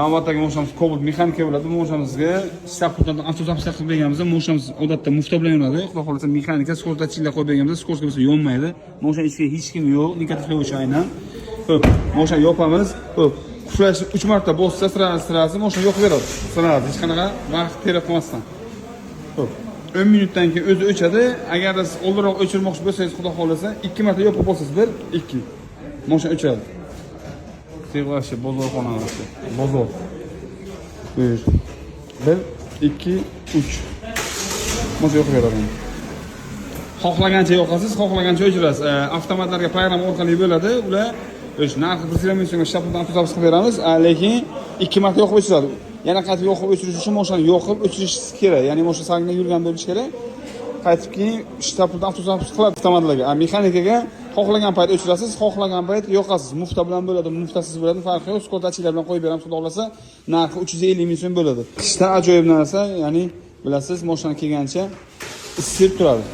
navbatdagi mashinamiz Cobalt mexanika bo'ladi. Bu mashinamizga stapuldan avtozapis qilib berganmiz. Mashinamiz odatda mufta bilan yonadi. Xudo xolasa mexanika skordachilar qo'yib berganmiz. Skorka bo'lsa yonmaydi. Mashina ichiga hech kim yo'q. Negativlovchi aynan. Xo'p, mashina yopamiz. Xo'p, quflash 3 marta bossa sirasi mashina yoqib beradi. Sirasi hech qanaqa vaqt terib qolmasdan. Xo'p, 10 minutdan keyin o'zi o'chadi. Agar siz oldinroq o'chirmoqchi bo'lsangiz, xudo xolasa 2 marta yopib bo'lsangiz 1, 2. Mashina o'chadi. Teg'ashi bozor xonasi. Bozor. 1, 2, 3. Mashina yoqib beradi. Xohlagancha yoqasiz, xohlagancha o'chirasiz. Avtomatlarga programma orqali bo'ladi. Ular o'sha narxi 1 so'mga shapuldan avtozapis qilib beramiz, lekin 2 marta yoqib o'chiradi. Yana qaytib yoqib o'chirish uchun mashinani yoqib o'chirish kerak. Ya'ni mashina sag'inga yurgan bo'lishi kerak. Qaytib keyin shapuldan avtozapis qiladi avtomatlarga. Mexanikaga xohlagan payt o'chirasiz, xohlagan payt yoqasiz. Mufta bilan bo'ladi, muftasiz bo'ladi, farqi yo'q. Skordachilar bilan qo'yib beramiz, xudo xolasa. Narxi 350 ming so'm bo'ladi. Qishda ajoyib narsa, ya'ni bilasiz, mashina kelgancha isib turadi.